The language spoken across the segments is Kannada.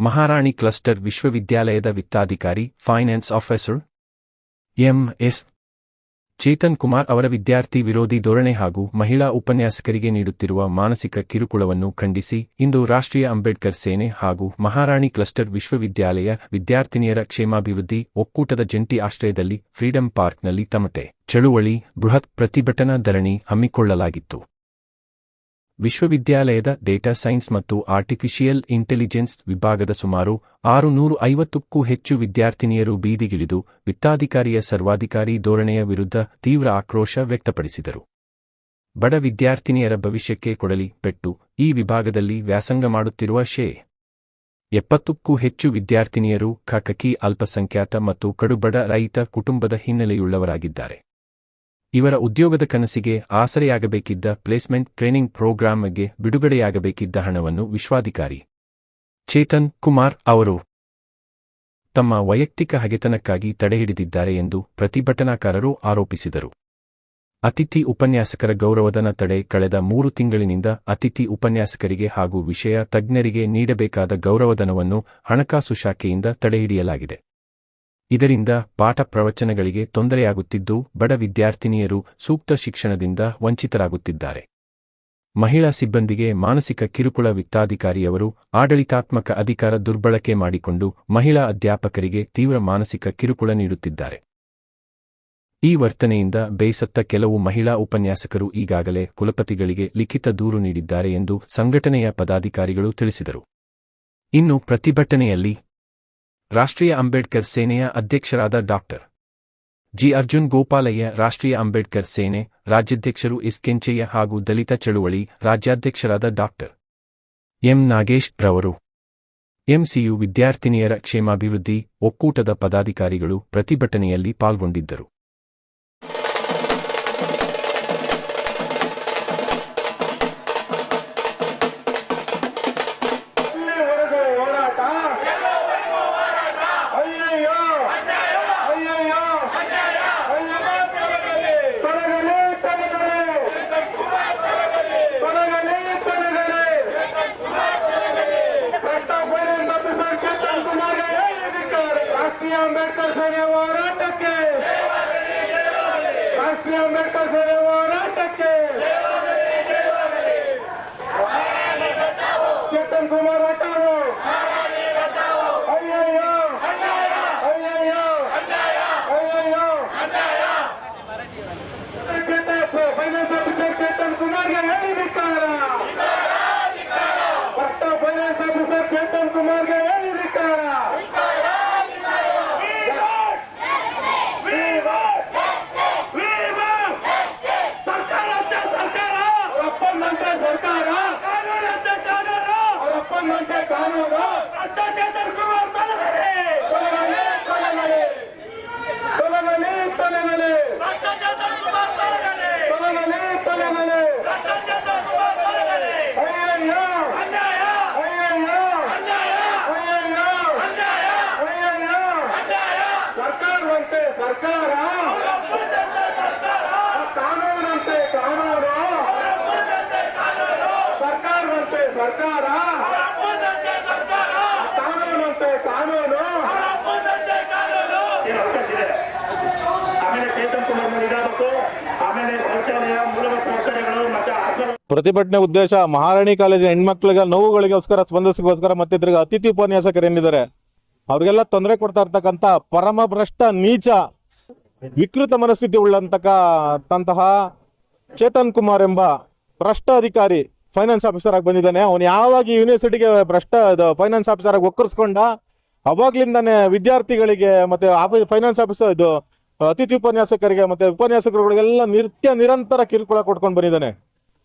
ಮಹಾರಾಣಿ ಕ್ಲಸ್ಟರ್ ವಿಶ್ವವಿದ್ಯಾಲಯದ ವಿತ್ತಾಧಿಕಾರಿ finance officer M S. Chetan Kumar ಅವರ ವಿದ್ಯಾರ್ಥಿ ವಿರೋಧಿ ಧೋರಣೆ ಹಾಗೂ ಮಹಿಳಾ ಉಪನ್ಯಾಸಕರಿಗೆ ನೀಡುತ್ತಿರುವ ಮಾನಸಿಕ ಕಿರುಕುಳವನ್ನು ಖಂಡಿಸಿ ಇಂದು ರಾಷ್ಟ್ರೀಯ ಅಂಬೇಡ್ಕರ್ ಸೇನೆ ಹಾಗೂ ಮಹಾರಾಣಿ ಕ್ಲಸ್ಟರ್ ವಿಶ್ವವಿದ್ಯಾಲಯ ವಿದ್ಯಾರ್ಥಿನಿಯರ ಕ್ಷೇಮಾಭಿವೃದ್ಧಿ ಒಕ್ಕೂಟದ ಜಂಟಿ ಆಶ್ರಯದಲ್ಲಿ ಫ್ರೀಡಂ ಪಾರ್ಕ್ನಲ್ಲಿ ತಮಟೆ ಚಳುವಳಿ ಬೃಹತ್ ಪ್ರತಿಭಟನಾ ಧರಣಿ ಹಮ್ಮಿಕೊಳ್ಳಲಾಗಿತ್ತು. ವಿಶ್ವವಿದ್ಯಾಲಯದ ಡೇಟಾ ಸೈನ್ಸ್ ಮತ್ತು ಆರ್ಟಿಫಿಷಿಯಲ್ ಇಂಟೆಲಿಜೆನ್ಸ್ ವಿಭಾಗದ ಸುಮಾರು 650ಕ್ಕೂ ಹೆಚ್ಚು ವಿದ್ಯಾರ್ಥಿನಿಯರು ಬೀದಿಗಿಳಿದು ವಿತ್ತಾಧಿಕಾರಿಯ ಸರ್ವಾಧಿಕಾರಿ ಧೋರಣೆಯ ವಿರುದ್ಧ ತೀವ್ರ ಆಕ್ರೋಶ ವ್ಯಕ್ತಪಡಿಸಿದರು. ಬಡ ವಿದ್ಯಾರ್ಥಿನಿಯರ ಭವಿಷ್ಯಕ್ಕೆ ಕೊಡಲಿ ಪೆಟ್ಟು. ಈ ವಿಭಾಗದಲ್ಲಿ ವ್ಯಾಸಂಗ ಮಾಡುತ್ತಿರುವ ಶೇ. 70ಕ್ಕೂ ಹೆಚ್ಚು ವಿದ್ಯಾರ್ಥಿನಿಯರು ಖಕಕಿ ಅಲ್ಪಸಂಖ್ಯಾತ ಮತ್ತು ಕಡುಬಡ ರೈತ ಕುಟುಂಬದ ಹಿನ್ನೆಲೆಯುಳ್ಳವರಾಗಿದ್ದಾರೆ. ಇವರ ಉದ್ಯೋಗದ ಕನಸಿಗೆ ಆಸರೆಯಾಗಬೇಕಿದ್ದ ಪ್ಲೇಸ್ಮೆಂಟ್ ಟ್ರೈನಿಂಗ್ ಪ್ರೋಗ್ರಾಂಗೆ ಬಿಡುಗಡೆಯಾಗಬೇಕಿದ್ದ ಹಣವನ್ನು ವಿಶ್ವಾಧಿಕಾರಿ ಚೇತನ್ ಕುಮಾರ್ ಅವರು ತಮ್ಮ ವೈಯಕ್ತಿಕ ಹಗೆತನಕ್ಕಾಗಿ ತಡೆಹಿಡಿದಿದ್ದಾರೆ ಎಂದು ಪ್ರತಿಭಟನಾಕಾರರು ಆರೋಪಿಸಿದರು. ಅತಿಥಿ ಉಪನ್ಯಾಸಕರ ಗೌರವಧನ ತಡೆ ಕಳೆದ 3 ತಿಂಗಳಿನಿಂದ ಅತಿಥಿ ಉಪನ್ಯಾಸಕರಿಗೆ ಹಾಗೂ ವಿಷಯ ತಜ್ಞರಿಗೆ ನೀಡಬೇಕಾದ ಗೌರವಧನವನ್ನು ಹಣಕಾಸು ಶಾಖೆಯಿಂದ ತಡೆಹಿಡಿಯಲಾಗಿದೆ. ಇದರಿಂದ ಪಾಠ ಪ್ರವಚನಗಳಿಗೆ ತೊಂದರೆಯಾಗುತ್ತಿದ್ದು ಬಡ ವಿದ್ಯಾರ್ಥಿನಿಯರು ಸೂಕ್ತ ಶಿಕ್ಷಣದಿಂದ ವಂಚಿತರಾಗುತ್ತಿದ್ದಾರೆ. ಮಹಿಳಾ ಸಿಬ್ಬಂದಿಗೆ ಮಾನಸಿಕ ಕಿರುಕುಳ ವಿತ್ತಾಧಿಕಾರಿಯವರು ಆಡಳಿತಾತ್ಮಕ ಅಧಿಕಾರ ದುರ್ಬಳಕೆ ಮಾಡಿಕೊಂಡು ಮಹಿಳಾ ಅಧ್ಯಾಪಕರಿಗೆ ತೀವ್ರ ಮಾನಸಿಕ ಕಿರುಕುಳ ನೀಡುತ್ತಿದ್ದಾರೆ. ಈ ವರ್ತನೆಯಿಂದ ಬೇಸತ್ತ ಕೆಲವು ಮಹಿಳಾ ಉಪನ್ಯಾಸಕರು ಈಗಾಗಲೇ ಕುಲಪತಿಗಳಿಗೆ ಲಿಖಿತ ದೂರು ನೀಡಿದ್ದಾರೆ ಎಂದು ಸಂಘಟನೆಯ ಪದಾಧಿಕಾರಿಗಳು ತಿಳಿಸಿದರು. ಇನ್ನು ಪ್ರತಿಭಟನೆಯಲ್ಲಿ ರಾಷ್ಟ್ರೀಯ ಅಂಬೇಡ್ಕರ್ ಸೇನೆಯ ಅಧ್ಯಕ್ಷರಾದ ಡಾ. ಜಿ. ಅರ್ಜುನ್ ಗೋಪಾಲಯ್ಯ, ರಾಷ್ಟ್ರೀಯ ಅಂಬೇಡ್ಕರ್ ಸೇನೆ ರಾಜ್ಯಾಧ್ಯಕ್ಷರು ಎಸ್. ಕೆಂಚಯ್ಯ ಹಾಗೂ ದಲಿತ ಚಳುವಳಿ ರಾಜ್ಯಾಧ್ಯಕ್ಷರಾದ ಡಾ. ಎಂ. ನಾಗೇಶ್ ರವರು, ಎಂಸಿಯು ವಿದ್ಯಾರ್ಥಿನಿಯರ ಕ್ಷೇಮಾಭಿವೃದ್ಧಿ ಒಕ್ಕೂಟದ ಪದಾಧಿಕಾರಿಗಳು ಪ್ರತಿಭಟನೆಯಲ್ಲಿ ಪಾಲ್ಗೊಂಡಿದ್ದರು. ಅಂಬೇಡ್ಕರ್ ಸೇನೆ ಹೋರಾಟಕ್ಕೆ, ರಾಷ್ಟ್ರೀಯ ಅಂಬೇಡ್ಕರ್ ಸೇನೆ ಹೋರಾಟಕ್ಕೆ ಚೇತನ್ ಕುಮಾರ್ ಹಟಾವೋ, ಅಯ್ಯಯ್ಯೋ ಅಯ್ಯಯ್ಯೋ ಅಯ್ಯಯ್ಯೋ. ಫೈನಾನ್ಸ್ ಆಫೀಸರ್ ಚೇತನ್ ಕುಮಾರ್ಗೆ ಹೇಳಿದಿಕ್ಕಾರ, ಭ್ರಷ್ಟ ಫೈನಾನ್ಸ್ ಆಫೀಸರ್ ಚೇತನ್ ಕುಮಾರ್ಗೆ ಹೇಳಿದಿಕ್ಕಾರ. ಸರ್ಕಾರ ಕಾನೂನಂತೆ ಕಾನೂನು, ಸರ್ಕಾರವಂತೆ ಸರ್ಕಾರ, ಕಾನೂನಂತೆ ಕಾನೂನು. ಆಮೇಲೆ ಚೇತನ್ ಕುಮಾರ್ ಇಡಬೇಕು, ಆಮೇಲೆ ಶೌಚಾಲಯ ಮೂಲಭೂತ ಸೌಕರ್ಯಗಳು ಮತ್ತೆ ಪ್ರತಿಭಟನೆ ಉದ್ದೇಶ ಮಹಾರಾಣಿ ಕಾಲೇಜಿನ ಹೆಣ್ಮಕ್ಳಿಗೆ ನೋವುಗಳಿಗೋಸ್ಕರ ಸ್ಪಂದಿಸಗೋಸ್ಕರ ಮತ್ತೆ ತಿರ್ಗಿ ಅತಿಥಿ ಉಪನ್ಯಾಸಕರು ಏನಿದ್ದಾರೆ ಅವ್ರಿಗೆಲ್ಲ ತೊಂದರೆ ಕೊಡ್ತಾ ಇರ್ತಕ್ಕಂಥ ಪರಮ ಭ್ರಷ್ಟ ನೀಚ ವಿಕೃತ ಮನಸ್ಥಿತಿ ಉಳ್ಳಂತಹ ಚೇತನ್ ಕುಮಾರ್ ಎಂಬ ಭ್ರಷ್ಟ ಅಧಿಕಾರಿ ಫೈನಾನ್ಸ್ ಆಫೀಸರ್ ಆಗಿ ಬಂದಿದ್ದಾನೆ. ಅವನು ಯಾವಾಗ ಯೂನಿವರ್ಸಿಟಿಗೆ ಫೈನಾನ್ಸ್ ಆಫೀಸರ್ ಆಗಿ ಒಕ್ಕರ್ಸ್ಕೊಂಡ ಅವಾಗ್ಲಿಂದಾನೆ ವಿದ್ಯಾರ್ಥಿಗಳಿಗೆ ಮತ್ತೆ ಫೈನಾನ್ಸ್ ಆಫೀಸರ್ ಅತಿಥಿ ಉಪನ್ಯಾಸಕರಿಗೆ ಮತ್ತೆ ಉಪನ್ಯಾಸಕರುಗಳಿಗೆಲ್ಲ ನಿರಂತರ ಕಿರುಕುಳ ಕೊಟ್ಕೊಂಡು ಬಂದಿದ್ದಾನೆ.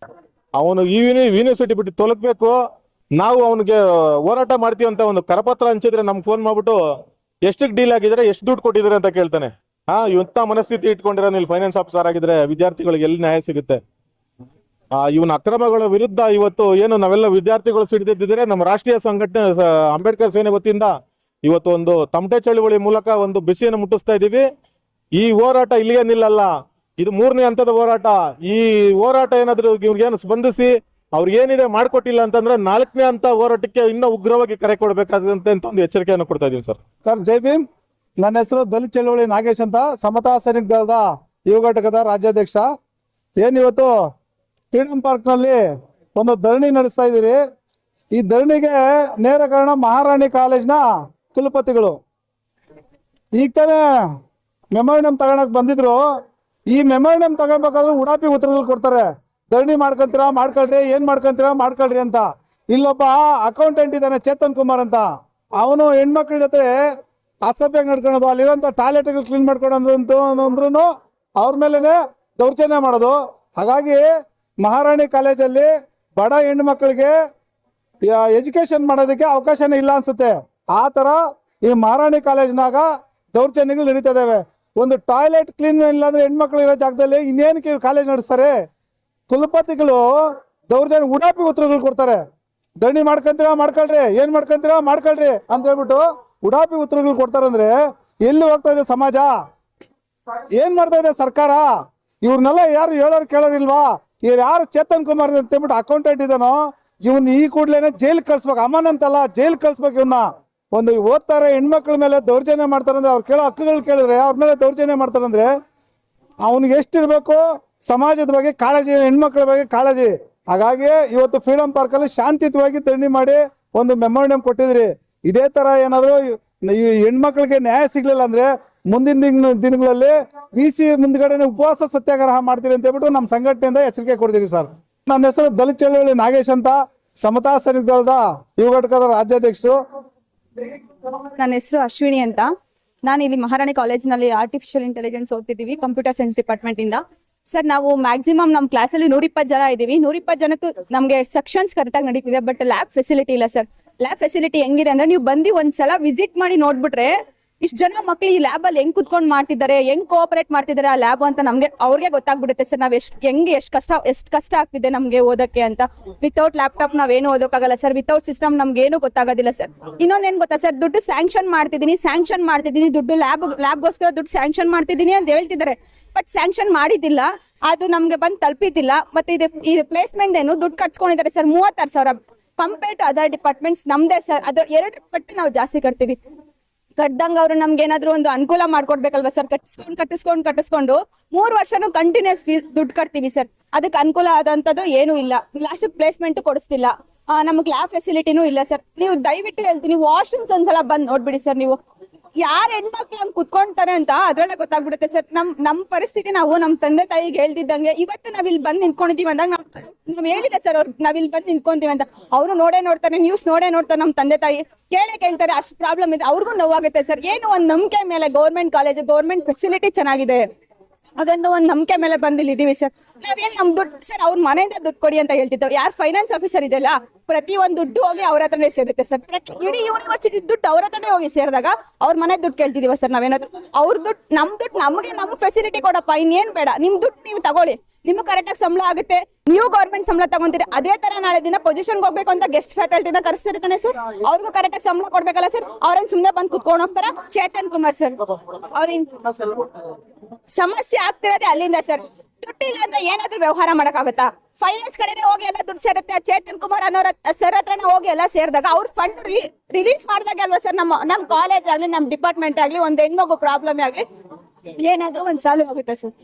ಅವನು ಈ ಯೂನಿವರ್ಸಿಟಿ ಬಿಟ್ಟು ತೊಲಗಬೇಕು, ನಾವು ಅವನಿಗೆ ಹೋರಾಟ ಮಾಡ್ತೀವಿ ಅಂತ ಒಂದು ಕರಪತ್ರ ಹಂಚಿದ್ರೆ ನಮ್ಗೆ ಫೋನ್ ಮಾಡ್ಬಿಟ್ಟು ಎಷ್ಟಕ್ಕೆ ಡೀಲ್ ಆಗಿದ್ರೆ ಎಷ್ಟು ದುಡ್ಡು ಕೊಟ್ಟಿದ್ರೆ ಅಂತ ಕೇಳ್ತಾನೆ. ಇಂಥ ಮನಸ್ಥಿತಿ ಇಟ್ಕೊಂಡಿರೋ ನೀವು ಫೈನಾನ್ಸ್ ಆಫೀಸರ್ ಆಗಿದ್ರೆ ವಿದ್ಯಾರ್ಥಿಗಳಿಗೆ ಎಲ್ಲಿ ನ್ಯಾಯ ಸಿಗುತ್ತೆ? ಇವನ ಅಕ್ರಮಗಳ ವಿರುದ್ಧ ಇವತ್ತು ಏನು ನಾವೆಲ್ಲ ವಿದ್ಯಾರ್ಥಿಗಳು ಸಿಡಿದಿದ್ದರೆ ನಮ್ಮ ರಾಷ್ಟ್ರೀಯ ಸಂಘಟನೆ ಅಂಬೇಡ್ಕರ್ ಸೇನೆ ವತಿಯಿಂದ ಇವತ್ತು ಒಂದು ತಮಟೆ ಚಳುವಳಿ ಮೂಲಕ ಒಂದು ಬಿಸಿಯನ್ನು ಮುಟ್ಟಿಸ್ತಾ ಇದ್ದೀವಿ. ಈ ಹೋರಾಟ ಇಲ್ಲಿಗೆ ನಿಲ್ಲಲ್ಲ, ಇದು 3ನೇ ಹಂತದ ಹೋರಾಟ. ಈ ಹೋರಾಟ ಏನಾದ್ರು ಇವ್ರಿಗೇನು ಸ್ಪಂದಿಸಿ ಅವ್ರಿಗೇನಿದೆ ಮಾಡ್ಕೊಟ್ಟಿಲ್ಲ ಅಂತಂದ್ರೆ 4ನೇ ಹಂತ ಹೋರಾಟಕ್ಕೆ ಇನ್ನೂ ಉಗ್ರವಾಗಿ ಕರೆ ಕೊಡಬೇಕಾದಂತೆ ಅಂತ ಒಂದು ಎಚ್ಚರಿಕೆಯನ್ನು ಕೊಡ್ತಾ ಇದೀವಿ ಸರ್. ಸರ್ ಜೈ ಭೀಮ್. ನನ್ನ ಹೆಸರು ದಲಿತ ಚಳವಳಿ ನಾಗೇಶ್ ಅಂತ, ಸಮತಾ ಸೈನಿಕ ದಳದ ಯುವ ಘಟಕದ ರಾಜ್ಯಾಧ್ಯಕ್ಷ. ಏನಿವತ್ತು ಫ್ರೀಡಂ ಪಾರ್ಕ್ನಲ್ಲಿ ಒಂದು ಧರಣಿ ನಡೆಸ್ತಾ ಇದ್ದೀರಿ. ಈ ಧರಣಿಗೆ ನೇರ ಕಾರಣ ಮಹಾರಾಣಿ ಕಾಲೇಜ್ನ ಕುಲಪತಿಗಳು ಈಗ ತಾನೇ ಮೆಮೊರಿನಮ್ ತಗೊಳಕ್ ಬಂದಿದ್ರು. ಈ ಮೆಮೊರಿನಮ್ ತಗೊಳ್ಬೇಕಾದ್ರೆ ಉಡಾಪಿ ಉತ್ತರಗಳು ಕೊಡ್ತಾರೆ. ಧರಣಿ ಮಾಡ್ಕೊಂತೀರಾ ಮಾಡ್ಕೊಳ್ರಿ, ಏನ್ ಮಾಡ್ಕೊಂತೀರಾ ಮಾಡ್ಕೊಳ್ರಿ ಅಂತ. ಇಲ್ಲೊಬ್ಬ ಅಕೌಂಟೆಂಟ್ ಇದ್ದಾನೆ ಚೇತನ್ ಕುಮಾರ್ ಅಂತ, ಅವನು ಹೆಣ್ಮಕ್ಳ ಜೊತೆ ಅಸಭ್ಯ ನಡ್ಕೊಳೋದು, ಅಲ್ಲಿರೋಂಥ ಟಾಯ್ಲೆಟ್ಗಳು ಕ್ಲೀನ್ ಮಾಡ್ಕೊಳೋದು ಅಂದ್ರೂ ಅವ್ರ ಮೇಲೆನೆ ದೌರ್ಜನ್ಯ ಮಾಡೋದು. ಹಾಗಾಗಿ ಮಹಾರಾಣಿ ಕಾಲೇಜಲ್ಲಿ ಬಡ ಹೆಣ್ಮಕ್ಳಿಗೆ ಎಜುಕೇಶನ್ ಮಾಡೋದಕ್ಕೆ ಅವಕಾಶನೇ ಇಲ್ಲ ಅನ್ಸುತ್ತೆ. ಆ ಥರ ಈ ಮಹಾರಾಣಿ ಕಾಲೇಜ್ನಾಗ ದೌರ್ಜನ್ಯಗಳು ನಡೀತಾ ಇದಾವೆ. ಒಂದು ಟಾಯ್ಲೆಟ್ ಕ್ಲೀನ್ ಇಲ್ಲಾಂದ್ರೆ ಹೆಣ್ಮಕ್ಳು ಇರೋ ಜಾಗದಲ್ಲಿ ಇನ್ನೇನಕ್ಕೆ ಕಾಲೇಜ್ ನಡೆಸ್ತಾರೆ? ಕುಲಪತಿಗಳು ದೌರ್ಜನ್ಯ ಉಡಾಪಿ ಉತ್ತರಗಳು ಕೊಡ್ತಾರೆ. ಧರಣಿ ಮಾಡ್ಕೊಂತೀರಾ ಮಾಡ್ಕೊಳ್ರಿ, ಏನ್ ಮಾಡ್ಕೊಂತೀರಾ ಮಾಡ್ಕೊಳ್ರಿ ಅಂತ ಹೇಳ್ಬಿಟ್ಟು ಉಡಾಪಿ ಉತ್ತರಗಳು ಕೊಡ್ತಾರಂದ್ರೆ ಎಲ್ಲಿ ಹೋಗ್ತಾ ಇದೆ ಸಮಾಜ? ಏನ್ ಮಾಡ್ತಾ ಇದೆ ಸರ್ಕಾರ? ಇವ್ರನ್ನೆಲ್ಲ ಯಾರು ಹೇಳೋರು ಕೇಳೋರಿಲ್ವಾ? ಇವ್ರು ಯಾರು ಚೇತನ್ ಕುಮಾರ್ ಅಂತ ಹೇಳ್ಬಿಟ್ಟು ಅಕೌಂಟೆಂಟ್ ಇದಾನೋ ಇವನ್ ಈ ಕೂಡ್ಲೇನೆ ಜೈಲ್ ಕಳ್ಸ್ಬೇಕು. ಅಮನ್ ಅಂತಲ್ಲ, ಜೈಲ್ ಕಳ್ಸ್ಬೇಕು ಇವನ್ನ. ಒಂದು ಓದ್ತಾರೆ ಹೆಣ್ಮಕ್ಳ ಮೇಲೆ ದೌರ್ಜನ್ಯ ಮಾಡ್ತಾರಂದ್ರೆ, ಅವ್ರು ಕೇಳೋ ಹಕ್ಕುಗಳು ಕೇಳಿದ್ರೆ ಅವ್ರ ಮೇಲೆ ದೌರ್ಜನ್ಯ ಮಾಡ್ತಾರಂದ್ರೆ ಅವನಿಗೆ ಎಷ್ಟಿರ್ಬೇಕು ಸಮಾಜದ ಬಗ್ಗೆ ಕಾಳಜಿ, ಹೆಣ್ಮಕ್ಳ ಬಗ್ಗೆ ಕಾಳಜಿ. ಹಾಗಾಗಿ ಇವತ್ತು ಫ್ರೀಡಂ ಪಾರ್ಕ್ ಅಲ್ಲಿ ಶಾಂತಿಯುತವಾಗಿ ಧರಣಿ ಮಾಡಿ ಒಂದು ಮೆಮೊರಿಯಂ ಕೊಟ್ಟಿದ್ರಿ. ಇದೇ ತರ ಏನಾದ್ರು ಈ ಹೆಣ್ಮಕ್ಳಿಗೆ ನ್ಯಾಯ ಸಿಗ್ಲಿಲ್ಲ ಅಂದ್ರೆ ಮುಂದಿನ ದಿನಗಳಲ್ಲಿ VC ಮುಂದ್ಗಡೆ ಉಪವಾಸ ಸತ್ಯಾಗ್ರಹ ಮಾಡ್ತೀರಿ ಅಂತ ಹೇಳ್ಬಿಟ್ಟು ನಮ್ಮ ಸಂಘಟನೆಯಿಂದ ಎಚ್ಚರಿಕೆ ಕೊಡ್ತೀವಿ ಸರ್. ನನ್ನ ಹೆಸರು ದಲಿತ ಚಳವಳಿ ನಾಗೇಶ್ ಅಂತ, ಸಮತಾ ಸೈನಿಕ ದಳದ ಯುವ ಘಟಕದ ರಾಜ್ಯಾಧ್ಯಕ್ಷರು. ನನ್ನ ಹೆಸರು ಅಶ್ವಿನಿ ಅಂತ. ನಾನು ಇಲ್ಲಿ ಮಹಾರಾಣಿ ಕಾಲೇಜ್ನಲ್ಲಿ ಆರ್ಟಿಫಿಷಿಯಲ್ ಇಂಟೆಲಿಜೆನ್ಸ್ ಓದ್ತಿದ್ದೀವಿ, ಕಂಪ್ಯೂಟರ್ ಸೈನ್ಸ್ ಡಿಪಾರ್ಟ್ಮೆಂಟ್ ಇಂದ. ಸರ್ ನಾವು ಮ್ಯಾಕ್ಸಿಮಮ್ ನಮ್ಮ ಕ್ಲಾಸಲ್ಲಿ 120 ಜನ ಇದ್ದೀವಿ. 120 ಜನಕ್ಕೂ ನಮಗೆ ಸೆಕ್ಷನ್ಸ್ ಕರೆಕ್ಟಾಗಿ ನಡೀತಿದೆ, ಬಟ್ ಲ್ಯಾಬ್ ಫೆಸಿಲಿಟಿ ಇಲ್ಲ ಸರ್. ಲ್ಯಾಬ್ ಫೆಸಿಲಿಟಿ ಹೆಂಗಿದೆ ಅಂದ್ರೆ, ನೀವು ಬಂದು ಒಂದ್ಸಲ ವಿಸಿಟ್ ಮಾಡಿ ನೋಡ್ಬಿಟ್ರೆ ಇಷ್ಟು ಜನ ಮಕ್ಳು ಈ ಲ್ಯಾಬ್ ಅಲ್ಲಿ ಹೆಂಗ್ ಕುತ್ಕೊಂಡು ಮಾಡ್ತಿದ್ದಾರೆ, ಹೆಂಗ್ ಕೋಆಪರೇಟ್ ಮಾಡ್ತಿದ್ದಾರೆ ಆ ಲ್ಯಾಬ್ ಅಂತ ನಮ್ಗೆ ಅವ್ರಿಗೆ ಗೊತ್ತಾಗ್ಬಿಡುತ್ತೆ ಸರ್. ನಾವ್ ಎಷ್ಟು ಕಷ್ಟ ಆಗ್ತಿದೆ ನಮ್ಗೆ ಓದಕ್ಕೆ ಅಂತ. ವಿತೌಟ್ ಲ್ಯಾಪ್ಟಾಪ್ ನಾವೇನು ಓದೋಕ್ಕಾಗಲ್ಲ ಸರ್. ವಿತೌಟ್ ಸಿಸ್ಟಮ್ ನಮ್ಗೆ ಏನು ಗೊತ್ತಾಗೋದಿಲ್ಲ ಸರ್. ಇನ್ನೊಂದೇನ್ ಗೊತ್ತಾ ಸರ್, ದುಡ್ಡು ಸ್ಯಾಂಕ್ಷನ್ ಮಾಡ್ತಿದ್ದೀನಿ, ದುಡ್ಡು ಲ್ಯಾಬ್ಗೋಸ್ಕರ ದುಡ್ಡು ಸ್ಯಾಂಕ್ಷನ್ ಮಾಡ್ತಿದ್ದೀನಿ ಅಂತ ಹೇಳ್ತಿದ್ದಾರೆ. ಬಟ್ ಸ್ಯಾಂಕ್ಷನ್ ಮಾಡಿದ್ದಿಲ್ಲ, ಅದು ನಮ್ಗೆ ಬಂದು ತಲುಪಿದ್ದಿಲ್ಲ. ಮತ್ತೆ ಇದು ಪ್ಲೇಸ್ಮೆಂಟ್ ಏನು ದುಡ್ಡು ಕಟ್ಸ್ಕೊಂಡಿದ್ದಾರೆ sir, 36,000 compare to other departments. ನಮ್ದೇ ಸರ್ ಅದ್ರ 2 ಪಟ್ಟು ನಾವು ಜಾಸ್ತಿ ಕಟ್ತೀವಿ. ಕಟ್ದಂಗ ಅವ್ರು ನಮ್ಗೆ ಏನಾದ್ರು ಒಂದು ಅನುಕೂಲ ಮಾಡ್ಕೊಡ್ಬೇಕಲ್ವಾ ಸರ್? ಕಟ್ಟಿಸ್ಕೊಂಡು 3 ವರ್ಷನೂ ಕಂಟಿನ್ಯೂಸ್ ದುಡ್ಡು ಕಟ್ತೀವಿ ಸರ್. ಅದಕ್ಕೆ ಅನುಕೂಲ ಆದಂತದ್ದು ಏನೂ ಇಲ್ಲ. ಲಾಸ್ಟ್ ಪ್ಲೇಸ್ಮೆಂಟ್ ಕೊಡಿಸ್ತಿಲ್ಲ, ನಮಗೆ ಲ್ಯಾಬ್ ಫೆಸಿಲಿಟಿನೂ ಇಲ್ಲ ಸರ್. ನೀವು ದಯವಿಟ್ಟು ಹೇಳ್ತೀನಿ, ವಾಶ್ರೂಮ್ಸ್ ಒಂದ್ಸಲ ಬಂದು ನೋಡ್ಬಿಡಿ ಸರ್. ನೀವು ಯಾರು ಹೆಣ್ಮಕ್ಳು ಹಂಗ್ ಕುತ್ಕೊಂತಾರೆ ಅಂತ ಅದ್ರೊಳಗೆ ಗೊತ್ತಾಗ್ಬಿಡುತ್ತೆ ಸರ್. ನಮ್ ಪರಿಸ್ಥಿತಿ ನಾವು ನಮ್ಮ ತಂದೆ ತಾಯಿಗೆ ಹೇಳ್ತಿದ್ದಂಗೆ ಇವತ್ತು ನಾವ್ ಇಲ್ಲಿ ಬಂದು ನಿಂತ್ಕೊಂಡಿದೀವಿ ಅಂದಾಗ ನಾವ್ ಹೇಳಿದೆ ಸರ್ ಅವ್ರು ನಾವ್ ಇಲ್ಲಿ ಬಂದು ನಿಂತ್ಕೊಂತೀವಿ ಅಂತ. ಅವರು ನೋಡ್ತಾರೆ, ನ್ಯೂಸ್ ನೋಡ್ತಾರೆ. ನಮ್ಮ ತಂದೆ ತಾಯಿ ಕೇಳ್ತಾರೆ, ಅಷ್ಟು ಪ್ರಾಬ್ಲಮ್ ಇದೆ, ಅವ್ರಿಗೂ ನೋವಾಗುತ್ತೆ ಸರ್. ಏನು ಒಂದ್ ನಂಬಿಕೆ ಮೇಲೆ ಗೌರ್ಮೆಂಟ್ ಕಾಲೇಜ್, ಗೌರ್ಮೆಂಟ್ ಫೆಸಿಲಿಟಿ ಚೆನ್ನಾಗಿದೆ, ಅದೊಂದು ಒಂದ್ ನಂಬಿಕೆ ಮೇಲೆ ಬಂದಿಲ್ಲಿ ಇದೀವಿ ಸರ್. ನಾವೇನ್ ನಮ್ ದುಡ್ಡು ಸರ್ ಅವ್ರ ಮನೆಯಿಂದ ದುಡ್ಡು ಕೊಡಿ ಅಂತ ಹೇಳ್ತಿದ್ದೇವೆ. ಯಾರು ಫೈನಾನ್ಸ್ ಆಫೀಸರ್ ಇದೆಯಲ್ಲ, ಪ್ರತಿ ಒಂದ್ ದುಡ್ಡು ಹೋಗಿ ಅವ್ರ ಹತ್ರನೇ ಸೇರುತ್ತೆ ಸರ್. ಇಡೀ ಯೂನಿವರ್ಸಿಟಿ ದುಡ್ಡು ಅವ್ರ ಹತ್ರನೇ ಹೋಗಿ ಸೇರಿದಾಗ ಅವ್ರ ಮನೆ ದುಡ್ಡು ಕೇಳ್ತಿದೀವ ಸರ್ ನಾವೇನಾದ್ರು? ಅವ್ರ ದುಡ್ಡು ನಮ್ಗೆ ಫೆಸಿಲಿಟಿ ಕೊಡಪ್ಪ, ಇನ್ನೇನ್ ಬೇಡ, ನಿಮ್ ದುಡ್ಡು ನೀವು ತಗೊಳ್ಳಿ, ನಿಮ್ಗೆ ಕರೆಕ್ಟಾಗಿ ಸಂಬಳ ಆಗುತ್ತೆ, ನೀವು ಗೌರ್ಮೆಂಟ್ ಸಂಬಳ ತಗೊಂತೀರಿ. ಅದೇ ತರ ನಾಳೆ ದಿನ ಪೊಸಿಷನ್ಗೆ ಹೋಗ್ಬೇಕು ಅಂತ ಗೆಸ್ಟ್ ಫ್ಯಾಕಲ್ಟಿನ ಕರೆಸ್ತಿರ್ತಾನೆ ಸರ್, ಅವ್ರಿಗೂ ಕರೆಕ್ಟಾಗಿ ಸಂಬಳ ಕೊಡ್ಬೇಕಲ್ಲ ಸರ್. ಅವ್ರೇನ್ ಸುಮ್ನೆ ಬಂದು ಕುತ್ಕೊಂಡು ಹೋಗ್ತಾರ? ಚೇತನ್ ಕುಮಾರ್ ಸರ್ ಸಮಸ್ಯೆ ಆಗ್ತಿರೋದೇ ಅಲ್ಲಿಂದ ಸರ್. ದುಡ್ಡಿಲ್ಲ ಅಂದ್ರೆ ಏನಾದ್ರೂ ವ್ಯವಹಾರ ಮಾಡಕ್ಕಾಗತ್ತಾ? ಫೈನಾನ್ಸ್ ಕಡೆನೆ ಹೋಗಿ ಎಲ್ಲ ದುಡ್ಡು ಸೇರುತ್ತೆ. ಚೇತನ್ ಕುಮಾರ್ ಅನ್ನೋರ ಸರ್ ಹತ್ರನೇ ಹೋಗಿ ಎಲ್ಲ ಸೇರಿದಾಗ ಅವ್ರ ಫಂಡ್ ರಿಲೀಸ್ ಮಾಡಿದಾಗ ಅಲ್ವಾ ಸರ್ ನಮ್ ಕಾಲೇಜ್ ಆಗ್ಲಿ, ನಮ್ ಡಿಪಾರ್ಟ್ಮೆಂಟ್ ಆಗ್ಲಿ, ಒಂದ್ ಹೆಣ್ಮಗು ಪ್ರಾಬ್ಲಮ್ ಆಗ್ಲಿ ಏನಾದ್ರೂ ಒಂದ್ ಚಾಲು ಆಗುತ್ತೆ ಸರ್.